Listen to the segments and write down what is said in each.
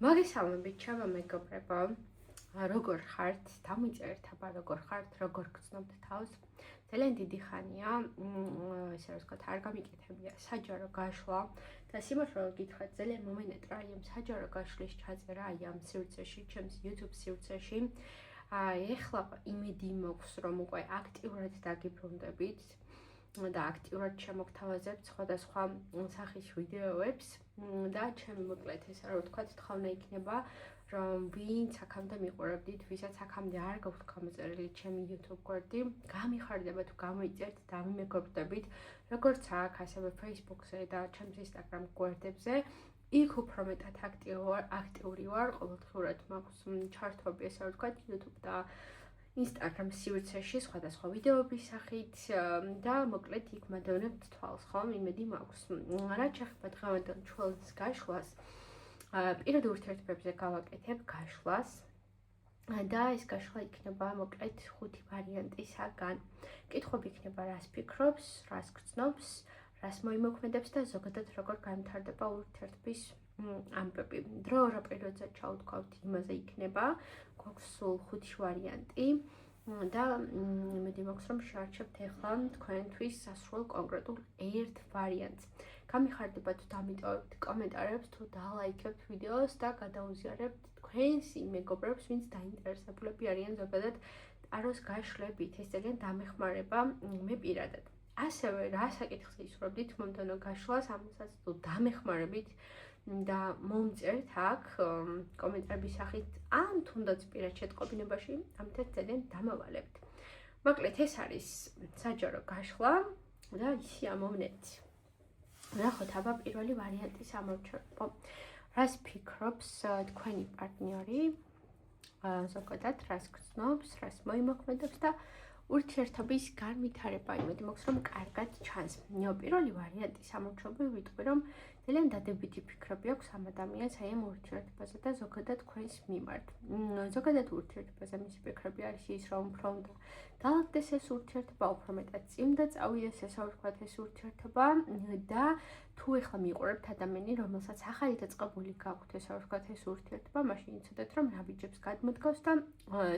მოგესალმებით, ჩემო მეგობრებო. როგორ ხართ? დამიწერეთ აბა როგორ ხართ, როგორ გრძნობთ თავს. ძალიან დიდი ხანია, ესე რომ ვთქვათ, არ გამიკეთებია საჯარო გაშლა და სიმართლე გითხრათ, ძალიან მომენატრა ამ საჯარო გაშლის ჩაწერა ამ სივრცეში, ჩემს YouTube სივრცეში. ეხლა იმედი მაქვს, რომ უკვე აქტიურად დაგიბრუნდებით და აქტიურად შემოგთავაზებთ სხვადასხვა სახის ვიდეოებს და ჩემი მოკლედ ესე რომ ვთქვათ, თხოვნა იქნება, რომ ვინც აქამდე მიყურებდით, ვისაც აქამდე არ გაქვთ გამოწერილი ჩემი YouTube გვერდი, გამიხარდება თუ გამოიწერთ და მიმეგობრდებით, როგორც აქ, ასევე Facebook-ზე და ჩემს Instagram გვერდებზე. იქ უფრო მეტად აქტიური ვარ, ყოველდღურად მაქვს ჩართვები, ესე რომ ვთქვათ, YouTube და Instagram სივრცეში სხვადასხვა ვიდეოების სახით და მოკლედ იქ მადევნებთ თვალს, ხომ? იმედი მაქვს. რაც შეეხება დღევანდელ ჩვენს გაშლას, პირადი ურთიერთობებზე გავაკეთებ გაშლას და ეს გაშლა იქნება მოკლედ 5 ვარიანტისაგან. კითხვები იქნება, რას ფიქრობს, რას გრძნობს, რას მოიმოქმედებს და ზოგადად როგორ განვითარდება ურთიერთობის ამბები. დრო რა პერიოდზე ჩავთქვათ, იმაზე იქნება. გვაქვს სულ 5 ვარიანტი და იმედი მაქვს, რომ შევარჩევთ ახლა თქვენთვის სასურველ კონკრეტულ ერთ ვარიანტს. გამიხარდება თუ დამიტოვებთ კომენტარებს, თუ დალაიქებთ ვიდეოს და გადაუზიარებთ თქვენს იმ მეგობრებს, ვინც დაინტერესებულები არიან ზოგადად ტაროს გაშლებით. ეს ძალიან დამეხმარება მე პირადად. ასევე რა საკითხს ისურვებდით მომდევნო გაშლას, ამასაც თუ დამეხმარებით და მომწერთ აქ კომენტარების სახით ან თუნდაც პირად შეტყობინებაში, ამითაც ძალიან დამავალებთ. მოკლედ ეს არის საჯარო გაშლა და ისი ამოვნეთი. ნახოთ აბა პირველი ვარიანტის ამორჩევა. რას ფიქრობს თქვენი პარტნიორი, ზოგადად რას გრძნობს, რას მოიმოქმედებს და ურთიერთობის განვითარება. იმედი მაქვს, რომ კარგად ჩანს. პირველი ვარიანტის ამორჩევები ვიტყვი, რომ ძალიან დადებითი ფიქრები აქვს ამ ადამიანს აი ამ ურთიერთობაზე და ზოგადად თქვენს მიმართ. ზოგადად ურთიერთობაზე მისი ფიქრები არის ის, რომ უფრო უნდა დაალაგდეს ეს ურთიერთობა, უფრო მეტად წინ და წავიდეს ესე ვთქვათ ეს ურთიერთობა და თუ ეხლა მიყურებთ ადამიანი, რომელსაც ახალი დაწყებული გაქვთ ესე ვთქვათ ეს ურთიერთობა, მაშინ იცოდეთ, რომ ნაბიჯებს გადმოდგავს და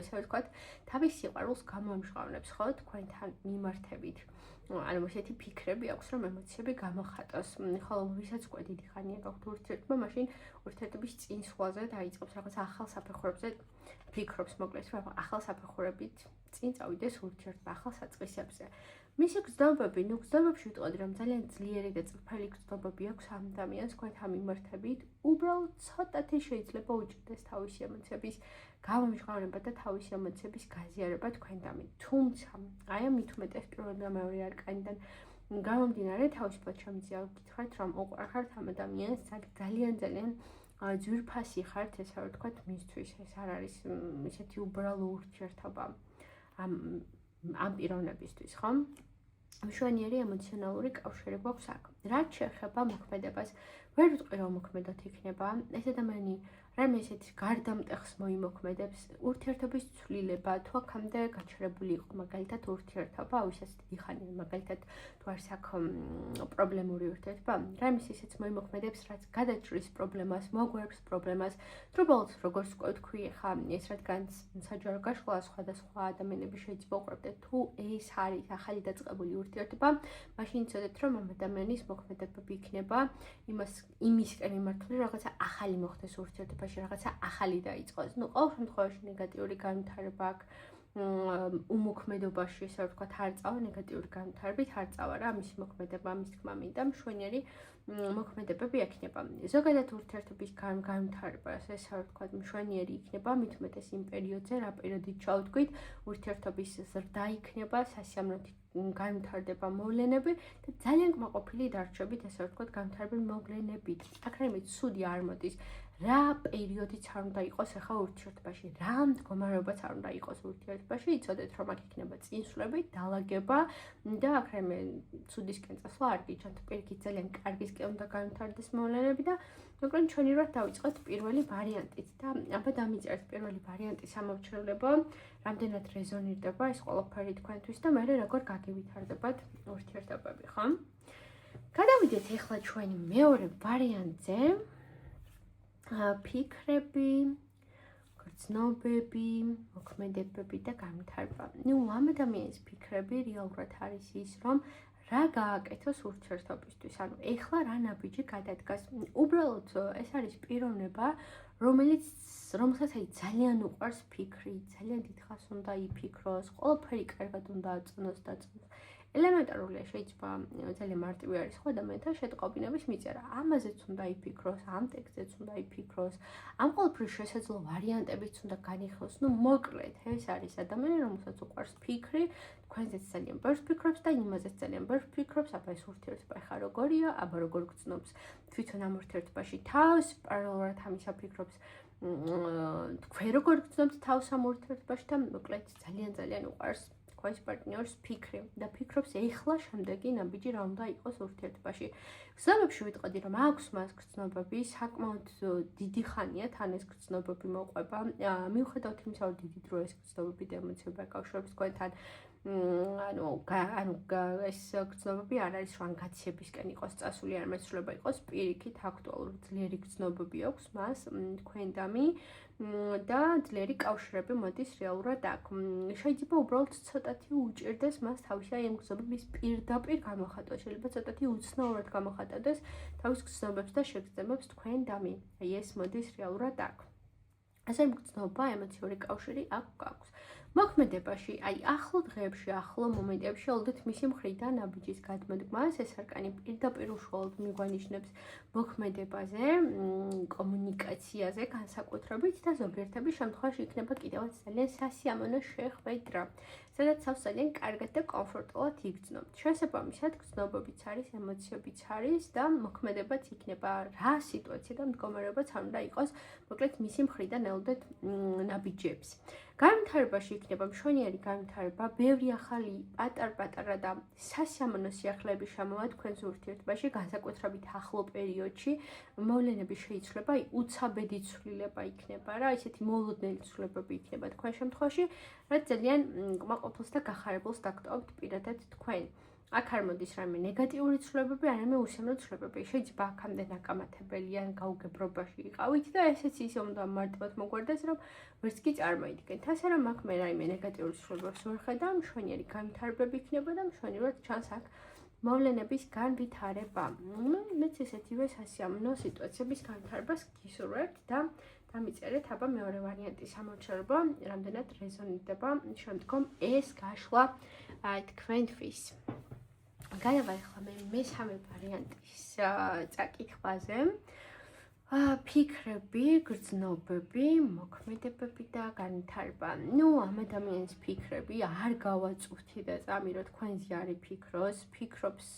ესე ვთქვათ თავის სიყვარულს გამოიმჟღავნებს ხო თქვენთან მიმართებით. ანუ ესეთი ფიქრები აქვს, რომ ემოციები გამოხატოს. ხოლო ვისაც უკვე დიდი ხანია გაქვთ ურთიერთობა, მაშინ ურთიერთობის წინსვლაზე დაიწყებს რაღაც ახალ საფეხურებზე ფიქრობს, მოკლედ, რომ ახალ საფეხურებით წინ წავიდეს ურთიერთობა ახალ საწყისებზე. მისი გრძნობები, გრძნობებში ვიტყოდი, რომ ძალიან ძლიერი და წრფელი გრძნობები აქვს ამ ადამიანს თქვენთან მიმართებით. უბრალოდ ცოტათი შეიძლება უჭირდეს თავისი ემოციების გამომჟღავნება და თავისი ემოციების გაზიარება თქვენთან. თუმცა, აი ამ მithumetes პირველი და მეორე არკანიდან გამომდინარე თავისუფლად შემიძლია გითხრათ, რომ უყვარხართ ამ ადამიანს ძალიან ძვირფასი ხართ, ესე რომ ვთქვათ, მისთვის. ეს არ არის ისეთი უბრალო ურთიერთობა ამ პიროვნებისთვის, ხო? მშვენიერი ემოციონალური კავშირი გვაქვს აქ. რაც შეეხება მოქმედებას, ვერ ვიტყვი, რომ მოქმედად იქნება. ეს ადამიანი რამე ესეთ გარდამტეხს მოიმოქმედებს, ურთიერთობის ცვლილება, თუ აქამდე გაჩერებული იყო მაგალითად ურთიერთობა, ისეც დიდი ხანია, მაგალითად თუ არის აქ პრობლემური ურთიერთობა, რამის ისეც მოიმოქმედებს, რაც გადაჭრის პრობლემას, მოგვერებს პრობლემას. დროულად როგორც ვთქვი, ხა ეს რადგან საჯარო გაშლა სხვადასხვა ადამიანები შეიძლება უყურებდეთ, თუ ეს არის ახალი დაწყებული ურთიერთობა, მაშინ იცოდეთ, რომ ამ ადამიანის მოქმედებები იქნება იმისკენ მიმართული, რაღაცა ახალი მოხდეს ურთიერთობაში, რაღაცა ახალი დაიწყოს. ნუ ყოველ შემთხვევაში ნეგატიური განვითარება აქვს უმოქმედობაში, ესე ვთქვათ, არ წავა ნეგატიური განვითარებით, არ წავა რა, მისი მოქმედება, მის თქმა მინდა, მშვენიერი მოქმედებები ექნება. ზოგადად ურთიერთობის განვითარება, ესე ვთქვათ, მშვენიერი იქნება, მით უმეტეს იმ პერიოდზე, რა პერიოდით ჩავთქვით, ურთიერთობის ზრდა იქნება, სასიამოვნო განვითარდება მოვლენები და ძალიან კმაყოფილი დარჩებით, ესე ვთქვათ, განვითარებული მოვლენებით. აქ რაიმე ცუდი არ მოდის. რა პერიოდიც არ უნდა იყოს ახლა ურთიერთობაში, რა მდგომარეობაც არ უნდა იყოს ურთიერთობაში, იცოდეთ, რომ აქ იქნება წინსვლები, დალაგება და აქ რაიმე ცუდისკენ წასვლა არ გიჩვენთ, პირიქით ძალიან კარგისკენ უნდა განვითარდეს მოვლენები და მოკლედ ჩვენი რა დავიწყოთ პირველი ვარიანტით და აბა დამიწერთ პირველი ვარიანტის ამორჩევლება, რამდენად რეზონირდება ეს ყველაფერი თქვენთვის და მე როგორ გაგივითარდებათ ურთიერთობები, ხო? გადავიდეთ ახლა ჩვენი მეორე ვარიანტზე. ფიქრები, გრძნობები, მოქმედებები და განვითარება. ამ ადამიანის ფიქრები რეალურად არის ის, რომ რა გააკეთოს ურთიერთობისთვის. ანუ ეხლა რა ნაბიჯი გადადგას. უბრალოდ ეს არის პიროვნება, რომელსაც ძალიან უყვარს ფიქრი, ძალიან დიდხანს უნდა იფიქროს, ყველაფერი კარგად უნდა აწნოს და წნოს. ელემენტარულია, შეიძლება ძალიან მარტივი არის ხო ადამიანთან შეტყობინების მიწერა. ამაზეც უნდა იფიქროს, ამ ტექსტზეც უნდა იფიქროს, ამ ყველაფრის შესაძლო ვარიანტებიც უნდა განიხილოს. მოკლედ, ეს არის ადამიანი, რომელსაც უყვარს ფიქრი, თქვენზეც ძალიან ბევრს ფიქრობს და იმაზეც ძალიან ბევრს ფიქრობს, აბა ეს ურთიერთობა ხა როგორია, აბა როგორ გწნობს თვითონ ამ ურთიერთობაში თავს, პარალელურად ამისა ფიქრობს თქვენ როგორ გწნობთ თავს ამ ურთიერთობაში და მოკლედ ძალიან უყვარს თქვენს პარტნიორს ფიქრი და ფიქრობს ეხლა შემდეგი ნაბიჯი რა უნდა იყოს ურთიერთობაში. გრძნობებში ვიტყოდი, რომ აქვს მას გრძნობები, საკმაოდ დიდი ხანია თან ეს გრძნობები მოყვება. მიუხედავად იმისა, რომ დიდი დრო ეს გრძნობები და ემოციები აკავშირებს თქვენთან, ანუ ეს გრძნობები არ არის რომ გაციებისკენ იყოს წასული, არ მეცვლება იყოს პირიქით აქტუალური ძლიერი გრძნობები აქვს მას თქვენდამი და ძლიერი კავშირები მოდის რეალურად აქ. შეიძლება უბრალოდ ცოტათი უჭირდეს მას თავისი აი ამ გრძნობების პირდაპირ გამოხატვა. შეიძლება ცოტათი უცნაურად გამოხატავდეს თავის გრძნობებს და შეგრძნებებს თქვენდამი. აი ეს მოდის რეალურად აქ. ასე გრძნობა, ემოციური კავშირი აქ გაქვს. მოქმედებაში, აი ახლო დღეებში, ახლო მომენტებში ელოდეთ მისი მხრიდან ნაბიჯის გადმოდგმას, ეს არკანი პირდაპირ უშუალოდ მიგვანიშნებს მოქმედებაზე, კომუნიკაციაზე, განსაკუთრებით და ზოგიერთების შემთხვევაში იქნება კიდევაც ძალიან სასიამოვნო შეხვედრა, სადაც ძალიან კარგად და კომფორტულად იგრძნობთ. შესაბამისად, გრძნობებიც არის, ემოციებიც არის და მოქმედებაც იქნება რა სიტუაცია და მდგომარეობაც არ უნდა იყოს, მოკლედ მისი მხრიდან ელოდეთ ნაბიჯებს. განვითარებაში იქნება მშვენიერი განვითარება, ბევრი ახალი პატარ-პატარა და სასიამოვნო სიახლეები შემოვა თქვენს ურთიერთობაში, განსაკუთრებით ახლო პერიოდში. მოვლენები შეიცვლება, უცაბედი ცვლილება იქნება რა, ისეთი მოულოდნელი ცვლილებები იქნება თქვენ შემთხვევაში, რაც ძალიან კმაყოფილს და გახარებულს დაგტოვებთ პირადად თქვენ. აქ არ მოდის რამე ნეგატიური ცვლილებები, არამედ უსიამოვნო ცვლილებები. შეიძლება აქამდე ნაკამათებელი ან გაუგებრობაში იყავით და ესეც ისე უნდა მარტივად მოგვარდეს, რომ ვერც კი წარმოიდგენთ. ასე რომ აქ მე რაიმე ნეგატიური ცვლილებებს ვერ ხედავ, მშვენიერი განვითარებები იქნება და მშვენივრად ჩანს აქ მოვლენების განვითარება. მეც ესეთივე სასიამოვნო სიტუაციების განვითარებას გისურვებთ და დამიწერეთ აბა მეორე ვარიანტის ამორჩევრება, რამდენად რეზონირდება შემდგომ ეს გაშლა თქვენთვის. გადავა ახლა მე მესამე ვარიანტის წაკითხვაზე. ფიქრები, გრძნობები, მოქმედებები და განვითარება. ამ ადამიანის ფიქრები არ გავაწუხთი და წამირო თქვენზე არის ფიქრობს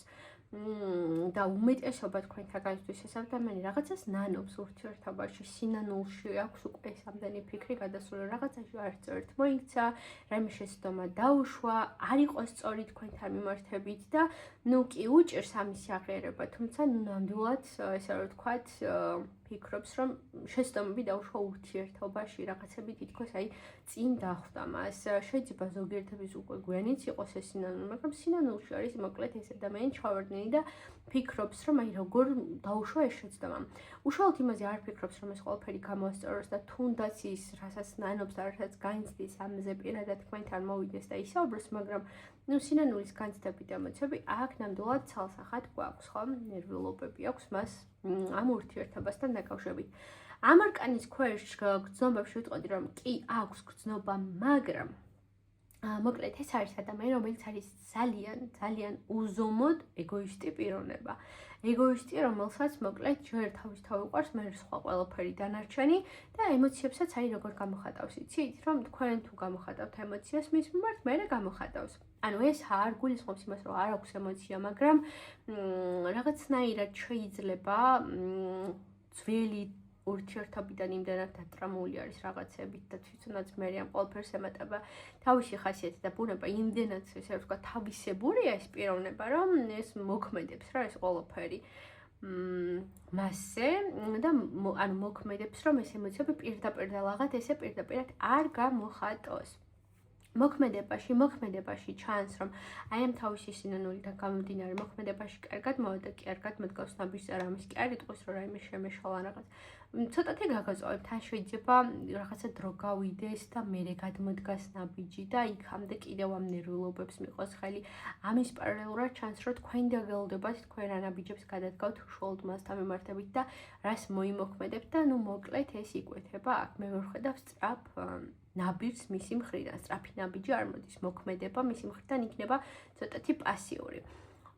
და უმეტესობა თქვენთაგანისთვის ეს ადამიანი რაღაცას ნანობს ურთიერთობაში, სინანულში აქვს უკვე ეს ამდენი ფიქრი გადასული რაღაცაში არ სწორად მოიქცა, რაიმე შეცდომა დაუშვა, არ იყოს სწორი თქვენთან მიმართებით და კი უჭირს ამის აღიარება, თუმცა ნამდვილად ესე რომ ვთქვათ, ფიქრობს, რომ შეცდომები დაუშვა ურთიერთობაში, რაღაცები თითქოს აი წინ დახვდა მას. შეიძლება ზოგიერთების უკვე გვიანიც იყოს ეს სინანული, მაგრამ სინანულში არის მოკლედ ეს ადამიანი ჩავარდნილი და ფიქრობს, რომ აი როგორ დაუშვა ეს შეცდომა. უშუალოდ იმაზე არ ფიქრობს, რომ ეს ყველაფერი გამოასწოროს და თუნდაც ის რასაც ნანობს და რასაც განიცდის ამაზე პირადად თქვენთან მოვიდეს და ისაუბროს, მაგრამ სინანულის განცდები და ემოციები აქ ნამდვილად ცალსახად გვაქვს, ხო? ნერვიულობები აქვს მას ამ ურთიერთობასთან დაკავშირებით. ამ არკანის ქვეშ გრძნობებში ვიტყოდი, რომ კი აქვს გრძნობა, მაგრამ მოკლედ ეს არის ადამიანი, რომელიც არის ძალიან უზომოდ ეგოისტი პიროვნება. ეგოისტი, რომელსაც მოკლედ ჯერ თავისთავად უყვარს, მე სხვა ყველაფერი დანარჩენი და ემოციებსაც აი როგორ გამოხატავს, იცით, რომ თქვენ თუ გამოხატავთ ემოციას მის მიმართ, მე გამოხატავს. ანუ ეს არ გულისხმობს იმას, რომ არ აქვს ემოცია, მაგრამ რაღაცნაირად შეიძლება ძველი ურთიერთობიდან იმდენად დატრამული არის რაღაცებით და თვითონაც მე ამ ყველაფერს ემატება თავისი ხასიათი და ბუნება იმდენად ესე ვთქვა თავისებურია ეს პიროვნება, რომ ეს მოქმედებს რა ეს ყველაფერი მასზე და ანუ მოქმედებს, რომ ეს ემოციები პირდაპირ და ლაღად ესე პირდაპირად არ გამოხატოს. მოქმედებაში ჩანს, რომ აი ამ თავისი სინონიმიდან გამომდინარე მოქმედებაში კარგად მოვიდა, კარგად მოდგავს ნაბიჯზე, რამის კი არ იტყვის, რომ რაიმე შემეშალა რაღაც. ცოტათი გაგაწევთ, ან შეიძლება რაღაცა დრო გავიდეს და მერე გადმოდგას ნაბიჯი და იქამდე კიდევ ამ ნერვიულობებს მიყოს ხელი. ამის პარალელურად ჩანს, რომ თქვენ დაგელოდებათ, თქვენ რა ნაბიჯებს გადადგავთ უშუალოდ მასთან მიმართებით და რას მოიმოქმედებთ და ნუ მოკლედ ეს იკვეთება აქ. მე ვხედავ სწრაფ ნაბიჯს მისი მხრიდან, სწრაფი ნაბიჯი არ მოდის, მოქმედება მისი მხრიდან იქნება ცოტათი პასიური.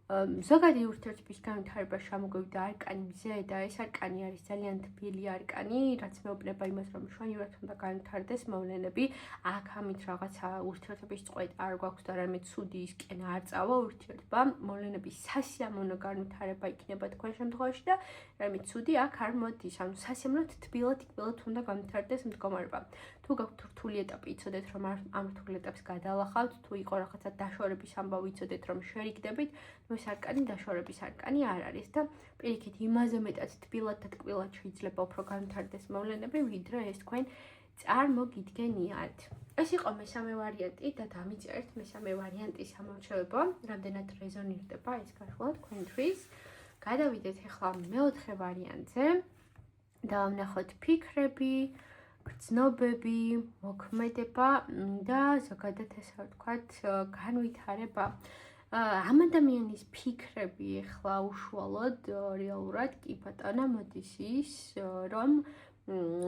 ზოგადი ურთიერთობის განვითარება შემოგვივიდა არკანი მზე და ეს არკანი არის ძალიან თბილი არკანი, რაც მეუბნება იმას, რომ შვენივრად უნდა განვითარდეს მოვლენები, აქ ამით რაღაცა ურთიერთობის წყვეტ არ გვაქვს და რამე ცუდი ისკენ არ წავა ურთიერთობა, მოვლენების სასიამოვნო განვითარება იქნება თქვენ შემთხვევაში და რამე ცუდი აქ არ მოდის, ანუ სასიამოვნოდ თბილად უნდა განვითარდეს მდგომარეობა. თუ გაქვთ რთული ეტაპი, იცოდეთ რომ ამ რთულ ეტაპს გადალახავთ, თუ იყო რაღაცა დაშორების ამბავი, იცოდეთ რომ შერიგდებით, ეს არკანი დაშორების არკანი არ არის და პირიქით იმაზე მეტად თბილად და ტკბილად შეიძლება უფრო განვითარდეს მოვლენები, ვიდრე ეს თქვენ წარმოგიდგენიათ. ეს იყო მესამე ვარიანტი და დამიწერთ მესამე ვარიანტის ამორჩევება, რამდენად რეზონირდება ეს გაშულა თქვენთვის. გადავიდეთ ახლა მეოთხე ვარიანტზე და ვნახოთ ფიქრები, გრძნობები, მოქმედება და ზოგადად ესე ვთქვათ, განვითარება. ამ ადამიანის ფიქრები ახლა უშუალოდ რეალურად კი ბატონო მოდის ის, რომ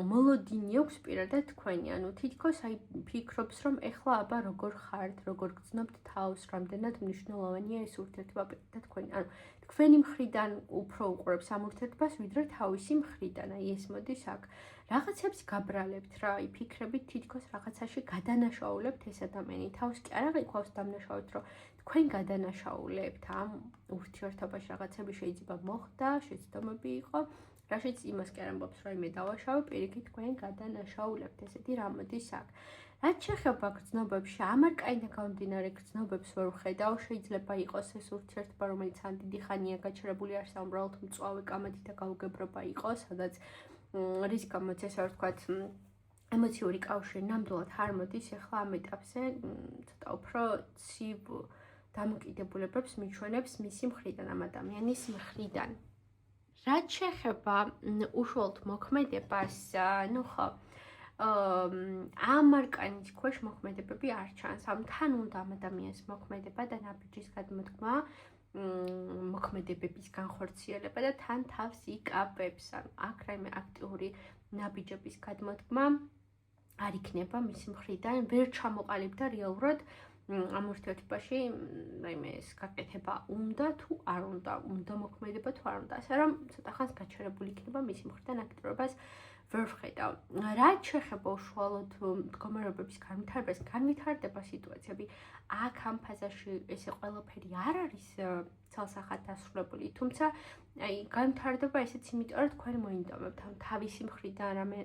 მოლოდინი აქვს პირადად თქვენი, ანუ თითქოს აი ფიქრობს, რომ ახლა აბა როგორ ხართ, როგორ გრძნობთ თავს, რამდენად მნიშვნელოვანია ეს ურთიერთობა პირადად თქვენი. ანუ თქვენი მხრიდან უფრო უყურებს ამ ურთიერთობას, ვიდრე თავისი მხრიდან. აი ეს მოდის აქ. რაღაცებს გაბრალებთ რა, აი ფიქრებით თითქოს რაღაცაში გადანაშაულებთ ეს ადამიანი. თავს კი არ აღიქვავს დამნაშავეთ, რომ თქვენ გადანაშაულებთ ამ ურთიერთობაში რაღაცები შეიძლება მოხდა, შეცდომები იყო, რაშიც იმას კი არ ამბობს, რომ მე დავაშავე, პირიქით თქვენ გადანაშაულებთ, ესეთი რამ მოდის აქ. რაც შეეხება გრძნობებში, ამ არკანიდან გამომდინარე გრძნობებს ვერ ვხედავ, შეიძლება იყოს ეს ურთიერთობა, რომელიც ან დიდი ხანია გაჩერებული არ საუბრალთ, მწვავე კამათი და გაუგებრობა იყოს, სადაც რის გამოც ესე ვთქვათ, ემოციური კავშირი ნამდვილად არ მოდის, ახლა ამ ეტაპზე ცოტა უფრო ცივ დამოკიდებულებებს მიჩვენებს მისი მხრიდან, ამ ადამიანის მხრიდან. რაც შეეხება უშუალოდ მოქმედებას, ნუ ხო, ამ არკანის ქვეშ მოქმედებები არ ჩანს, ამ თან უნდა ამ ადამიანის მოქმედება და ნაბიჯის გადმოდგმა, მოქმედებების განხორციელება და თან თავს იკავებს, ანუ აქ რაიმე აქტიური ნაბიჯების გადმოდგმა არ იქნება მისი მხრიდან, ვერ ჩამოყალიბდა რეალურად ამ ურთიერთობაში რაიმე ეს გაკეთება უნდა თუ არ უნდა მოქმედება თუ არ უნდა, ასე რომ ცოტა ხანს გაჩერებული იქნება მისი მხრიდან აქტიურობას ვერ ვხედავ. რაც შეეხება უშუალოდ მდგომარეობების განვითარებას, განვითარდება სიტუაციები, აქ ამ ფაზაში ესე ყველაფერი არ არის ცალსახად დასრულებული, თუმცა აი განვითარდება ესეც იმიტომ, რომ თქვენ მოინდომებთ ამ თავისი მხრიდან რამე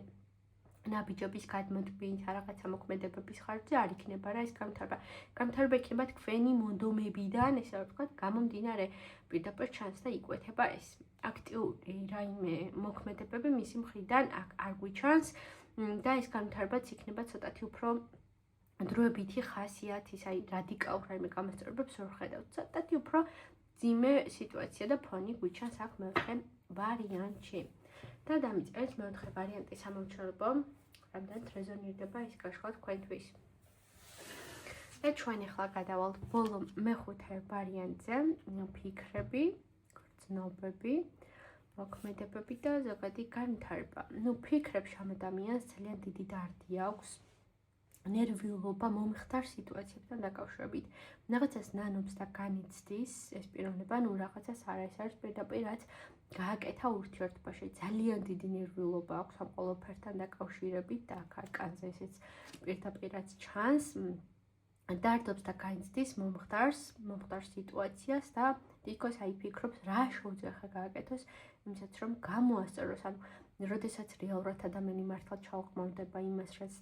ნაბიჯების გადმოდგმით, რაღაცა მოქმედებების ხარჯზე არ იქნება რა ეს განვითარება. განვითარება იქნება თქვენი მონდომებიდან, ესე ვთქვათ, გამომდინარე პირდაპირ ჩანს და იკვეთება ეს. აქტიური რაიმე მოქმედებები მისი მხრიდან აქ არ გვიჩანს და ეს განვითარებაც იქნება ცოტათი უფრო დროებითი ხასიათის, აი რადიკალურ რაიმე გამოსწორებებს ვერ ვხედავთ. ცოტათი უფრო ძიმე სიტუაცია და ფონი გვიჩანს აქ მეოთხე ვარიანტში. და დამიწერეთ მეოთხე ვარიანტის ამორჩეულობა, რამდენად რეზონირდება ეს გაშულა თქვენთვის. და ჩვენ ახლა გადავალთ ბოლო მეხუთე ვარიანტზე, ფიქრები, გრძნობები, მოქმედებები და ზოგადი განვითარება. ნუ ფიქრებში ამ ადამიანს ძალიან დიდი დარდი აქვს, ნერვიულობა მომხდარ სიტუაციებთან დაკავშირებით. რაღაცას ნანობს და განიცდის ეს პიროვნება, ნუ რაღაცას არის პირდაპირ რაც გააკეთა ურთიერთობაში. ძალიან დიდი ნერვიულობა აქვს ამ ყველაფერთან დაკავშირებით და აქ არკანზე ესეც პირდაპირაც ჩანს. დარდობს და განიცდის მომხდარ სიტუაციას და თითქოს აი ფიქრობს რა შეუძლია ხა გააკეთოს, იმისაც რომ გამოასწოროს, ანუ როდესაც რეალურად ადამიანი მართლა ჩაუყმავდება იმას, რაც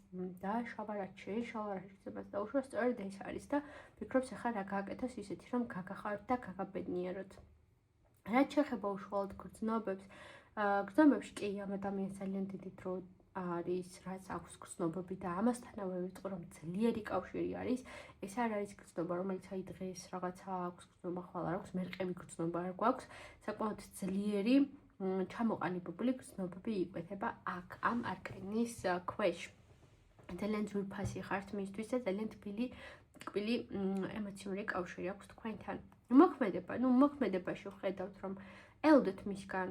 დააშავა, რაც შეეშალა, რაც შეიძლება დაუშვა, სწორედ ეს არის და ფიქრობს ახლა რა გააკეთოს ისეთი, რომ გაგახართ და გაგაბედნიეროთ. რაც შეეხება უშუალოდ გრძნობებს, გრძნობებში კი ამ ადამიანს ძალიან დიდი დრო არის, რაც აქვს გრძნობები და ამასთანავე ვიტყვი, რომ ძლიერი კავშირი არის. ეს არ არის გრძნობა, რომელიც აი დღეს რაღაცა აქვს გრძნობა, ხვალ არ აქვს, მერყევი გრძნობა არ გვაქვს. საკმაოდ ძლიერი ჩამოყალიბებული გრძნობები იკვეთება აქ ამ არკანის ქვეშ. ძალიან ძვირფასი ხართ მისთვის და ძალიან ტკბილი ემოციური კავშირი აქვს თქვენთან. მოქმედებაში ვხედავთ, რომ ელოდეთ მისგან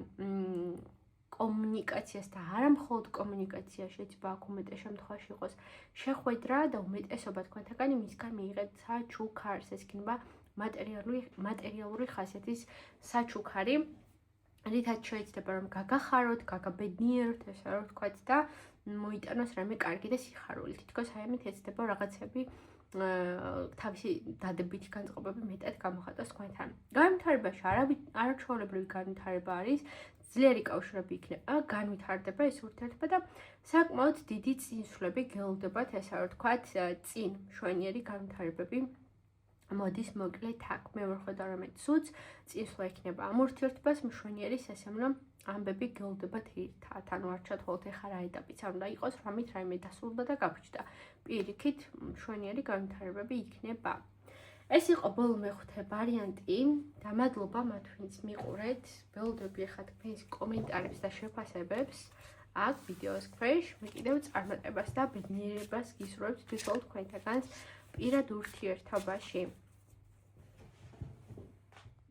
კომუნიკაციას და არა მხოლოდ კომუნიკაცია შეიძლება აქ უმეტეს შემთხვევაში იყოს შეხვედრა და უმეტესობა თქვენთაგანი მისგან მიიღეთ საჩუქარს. ეს იქნება მატერიალური ხასიათის საჩუქარი, რითაც შეიძლება რომ გაგახაროთ, გაგაბედნიეროთ, ესე რომ ვთქვათ და მოიტანოს რამე კარგი და სიხარული. თითქოს აი ამით ეცდება რაღაცები თავისი დადებითი განწყობები მეტად გამოხატოს თქვენთან. განვითარებაში არაჩვეულებრივი განვითარება არის, ძლიერი კავშირები იქნება, განვითარდება ეს ურთიერთობა და საკმაოდ დიდი წინსვლები გელოდებათ, ესე რომ ვთქვათ, წინ მშვენიერი განვითარებები მოდის მოკლედ აქ. მე ვერ ხედავ რომ ცუც წინსვლა იქნება ამ ურთიერთობას, მშვენიერი სასემლო ამბები გელოდებათ ერთად. ანუ არ ჩათვალოთ ეხლა რა ეტაპიც არ უნდა იყოს, რამით რაიმე დასრულდა და გაგვჭდა. პირიქით მშვენიერი განვითარებები იქნება. ეს იყო ბოლო მეხუთე ვარიანტი და მადლობა მათ ვინც მიყურეთ. ველოდები ახლა თქვენს კომენტარებს და შეფასებებს აქ ვიდეოს ქვეშ. მე კიდევ წარმატებას და ბედნიერებას გისურვებთ თვითონ თქვენთაგანს პირად ურთიერთობაში.